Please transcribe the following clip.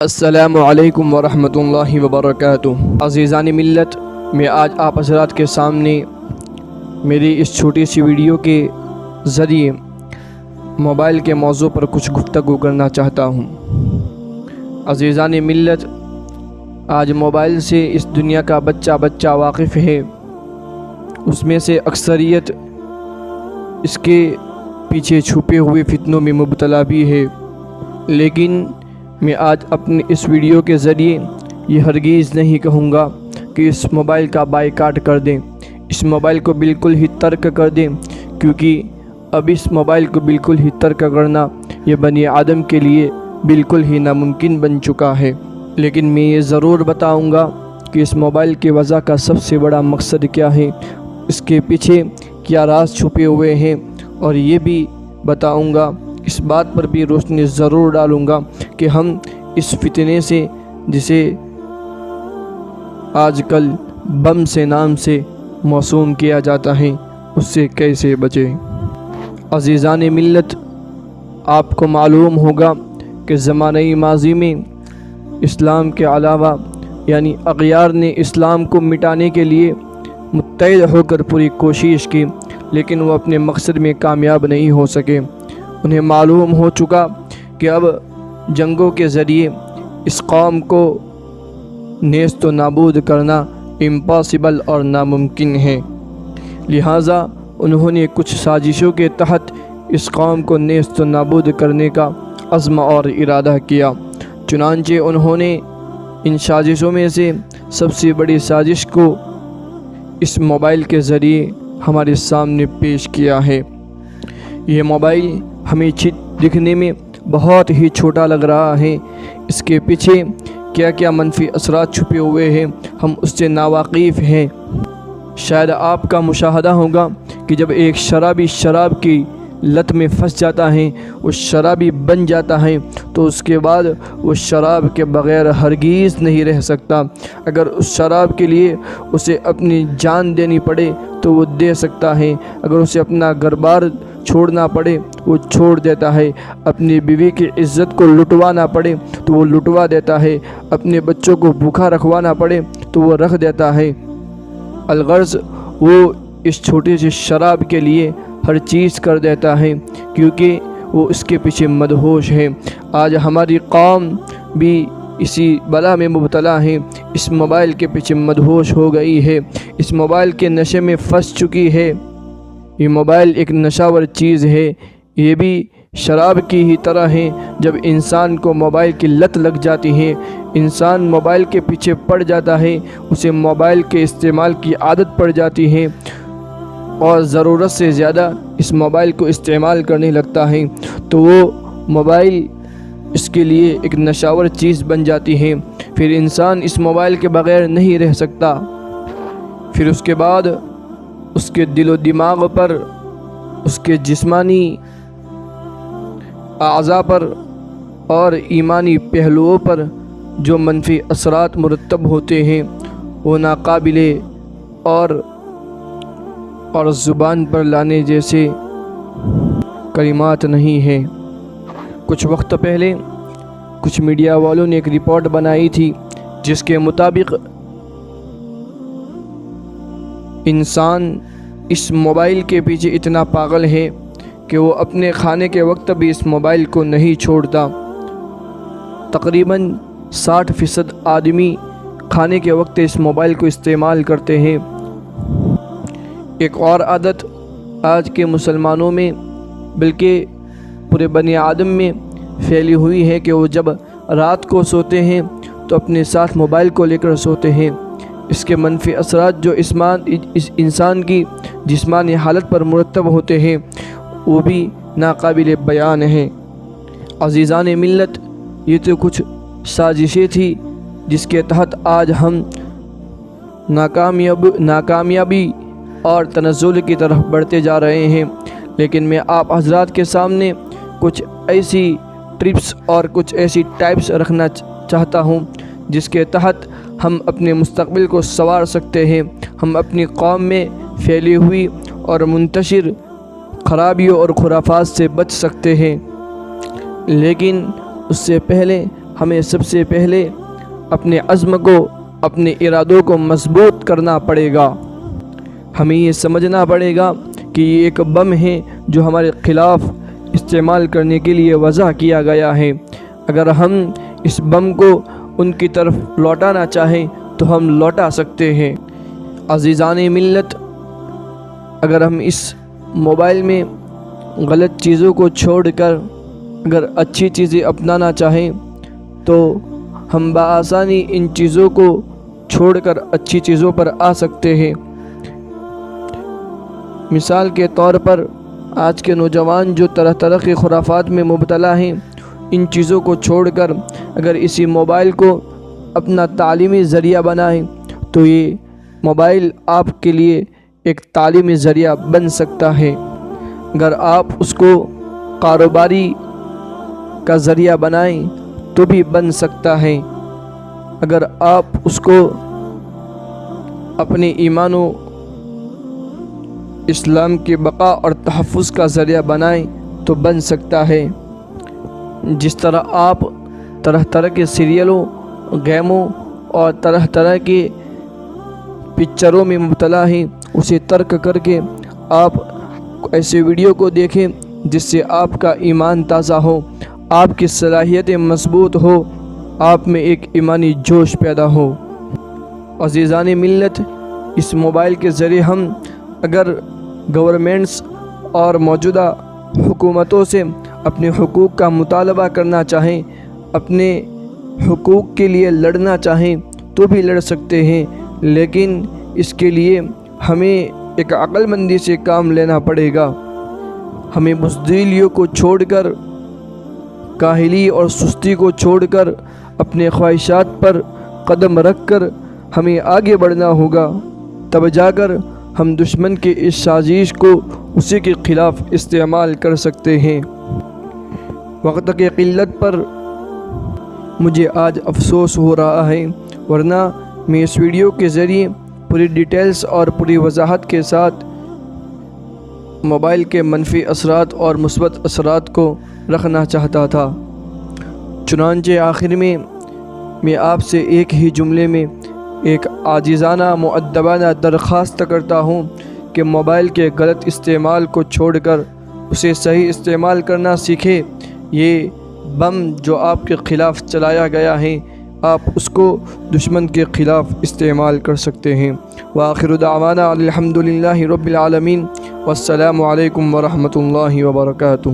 السلام علیکم ورحمۃ اللہ وبرکاتہ۔ عزیزان ملت، میں آج آپ حضرات کے سامنے میری اس چھوٹی سی ویڈیو کے ذریعے موبائل کے موضوع پر کچھ گفتگو کرنا چاہتا ہوں۔ عزیزان ملت، آج موبائل سے اس دنیا کا بچہ واقف ہے، اس میں سے اکثریت اس کے پیچھے چھپے ہوئے فتنوں میں مبتلا بھی ہے، لیکن میں آج اپنی اس ویڈیو کے ذریعے یہ ہرگز نہیں کہوں گا کہ اس موبائل کا بائیکاٹ کر دیں، اس موبائل کو بالکل ہی ترک کر دیں، کیونکہ اب اس موبائل کو بالکل ہی ترک کرنا یہ بنی آدم کے لیے بالکل ہی ناممکن بن چکا ہے۔ لیکن میں یہ ضرور بتاؤں گا کہ اس موبائل کے وضع کا سب سے بڑا مقصد کیا ہے، اس کے پیچھے کیا راز چھپے ہوئے ہیں، اور یہ بھی بتاؤں گا، اس بات پر بھی روشنی ضرور ڈالوں گا کہ ہم اس فتنے سے، جسے آج کل بم سے نام سے موسوم کیا جاتا ہے، اس سے کیسے بچیں۔ عزیزان ملت، آپ کو معلوم ہوگا کہ زمانہ ماضی میں اسلام کے علاوہ یعنی اغیار نے اسلام کو مٹانے کے لیے متحد ہو کر پوری کوشش کی، لیکن وہ اپنے مقصد میں کامیاب نہیں ہو سکے۔ انہیں معلوم ہو چکا کہ اب جنگوں کے ذریعے اس قوم کو نیست و نابود کرنا امپاسبل اور ناممکن ہے، لہٰذا انہوں نے کچھ سازشوں کے تحت اس قوم کو نیست و نابود کرنے کا عزم اور ارادہ کیا۔ چنانچہ انہوں نے ان سازشوں میں سے سب سے بڑی سازش کو اس موبائل کے ذریعے ہمارے سامنے پیش کیا ہے۔ یہ موبائل ہمیں دکھنے میں بہت ہی چھوٹا لگ رہا ہے، اس کے پیچھے کیا کیا منفی اثرات چھپے ہوئے ہیں ہم اس سے ناواقف ہیں۔ شاید آپ کا مشاہدہ ہوگا کہ جب ایک شرابی شراب کی لت میں پھنس جاتا ہے، وہ شرابی بن جاتا ہے، تو اس کے بعد وہ شراب کے بغیر ہرگز نہیں رہ سکتا۔ اگر اس شراب کے لیے اسے اپنی جان دینی پڑے تو وہ دے سکتا ہے، اگر اسے اپنا گھر بار چھوڑنا پڑے وہ چھوڑ دیتا ہے، اپنی بیوی کی عزت کو لٹوانا پڑے تو وہ لٹوا دیتا ہے، اپنے بچوں کو بھوکا رکھوانا پڑے تو وہ رکھ دیتا ہے۔ الغرض وہ اس چھوٹی سی شراب کے لیے ہر چیز کر دیتا ہے، کیونکہ وہ اس کے پیچھے مدہوش ہے۔ آج ہماری قوم بھی اسی بلا میں مبتلا ہے، اس موبائل کے پیچھے مدہوش ہو گئی ہے، اس موبائل کے نشے میں پھنس چکی ہے۔ یہ موبائل ایک نشاور چیز ہے، یہ بھی شراب کی ہی طرح ہے۔ جب انسان کو موبائل کی لت لگ جاتی ہے، انسان موبائل کے پیچھے پڑ جاتا ہے، اسے موبائل کے استعمال کی عادت پڑ جاتی ہے اور ضرورت سے زیادہ اس موبائل کو استعمال کرنے لگتا ہے، تو وہ موبائل اس کے لیے ایک نشاور چیز بن جاتی ہے۔ پھر انسان اس موبائل کے بغیر نہیں رہ سکتا۔ پھر اس کے بعد اس کے دل و دماغ پر، اس کے جسمانی اعضاء پر اور ایمانی پہلوؤں پر جو منفی اثرات مرتب ہوتے ہیں وہ ناقابل اور زبان پر لانے جیسے کلمات نہیں ہیں۔ کچھ وقت پہلے کچھ میڈیا والوں نے ایک رپورٹ بنائی تھی جس کے مطابق انسان اس موبائل کے پیچھے اتنا پاگل ہے کہ وہ اپنے کھانے کے وقت بھی اس موبائل کو نہیں چھوڑتا۔ تقریباً 60% آدمی کھانے کے وقت اس موبائل کو استعمال کرتے ہیں۔ ایک اور عادت آج کے مسلمانوں میں بلکہ پورے بنی آدم میں پھیلی ہوئی ہے کہ وہ جب رات کو سوتے ہیں تو اپنے ساتھ موبائل کو لے کر سوتے ہیں۔ اس کے منفی اثرات جو اس انسان کی جسمانی حالت پر مرتب ہوتے ہیں وہ بھی ناقابل بیان ہیں۔ عزیزان ملت، یہ تو کچھ سازشیں تھی جس کے تحت آج ہم ناکامیابی اور تنزل کی طرف بڑھتے جا رہے ہیں، لیکن میں آپ حضرات کے سامنے کچھ ایسی ٹرپس اور کچھ ایسی ٹائپس رکھنا چاہتا ہوں جس کے تحت ہم اپنے مستقبل کو سنوار سکتے ہیں، ہم اپنی قوم میں پھیلی ہوئی اور منتشر خرابیوں اور خرافات سے بچ سکتے ہیں۔ لیکن اس سے پہلے ہمیں سب سے پہلے اپنے عزم کو، اپنے ارادوں کو مضبوط کرنا پڑے گا۔ ہمیں یہ سمجھنا پڑے گا کہ یہ ایک بم ہے جو ہمارے خلاف استعمال کرنے کے لیے وضع کیا گیا ہے۔ اگر ہم اس بم کو ان کی طرف لوٹانا چاہیں تو ہم لوٹا سکتے ہیں۔ عزیزان ملت، اگر ہم اس موبائل میں غلط چیزوں کو چھوڑ کر اگر اچھی چیزیں اپنانا چاہیں تو ہم بآسانی ان چیزوں کو چھوڑ کر اچھی چیزوں پر آ سکتے ہیں۔ مثال کے طور پر آج کے نوجوان جو طرح طرح کے خرافات میں مبتلا ہیں، ان چیزوں کو چھوڑ کر اگر اسی موبائل کو اپنا تعلیمی ذریعہ بنائیں تو یہ موبائل آپ کے لیے ایک تعلیمی ذریعہ بن سکتا ہے۔ اگر آپ اس کو کاروباری کا ذریعہ بنائیں تو بھی بن سکتا ہے۔ اگر آپ اس کو اپنے ایمان و اسلام کی بقا اور تحفظ کا ذریعہ بنائیں تو بن سکتا ہے۔ جس طرح آپ طرح طرح کے سیریلوں، گیموں اور طرح طرح کے پکچروں میں مبتلا ہیں، اسے ترک کر کے آپ ایسے ویڈیو کو دیکھیں جس سے آپ کا ایمان تازہ ہو، آپ کی صلاحیتیں مضبوط ہو، آپ میں ایک ایمانی جوش پیدا ہو۔ عزیزان ملت، اس موبائل کے ذریعے ہم اگر گورنمنٹس اور موجودہ حکومتوں سے اپنے حقوق کا مطالبہ کرنا چاہیں، اپنے حقوق کے لیے لڑنا چاہیں تو بھی لڑ سکتے ہیں، لیکن اس کے لیے ہمیں ایک عقل مندی سے کام لینا پڑے گا۔ ہمیں بزدلیوں کو چھوڑ کر، کاہلی اور سستی کو چھوڑ کر اپنے خواہشات پر قدم رکھ کر ہمیں آگے بڑھنا ہوگا، تب جا کر ہم دشمن کی اس سازش کو اسی کے خلاف استعمال کر سکتے ہیں۔ وقت کی قلت پر مجھے آج افسوس ہو رہا ہے، ورنہ میں اس ویڈیو کے ذریعے پوری ڈیٹیلز اور پوری وضاحت کے ساتھ موبائل کے منفی اثرات اور مثبت اثرات کو رکھنا چاہتا تھا۔ چنانچہ آخر میں آپ سے ایک ہی جملے میں ایک عاجزانہ مؤدبانہ درخواست کرتا ہوں کہ موبائل کے غلط استعمال کو چھوڑ کر اسے صحیح استعمال کرنا سیکھیں۔ یہ بم جو آپ کے خلاف چلایا گیا ہے، آپ اس کو دشمن کے خلاف استعمال کر سکتے ہیں۔ وآخر دعوانا الحمدللہ رب العالمین، والسلام علیکم ورحمۃ اللہ وبرکاتہ۔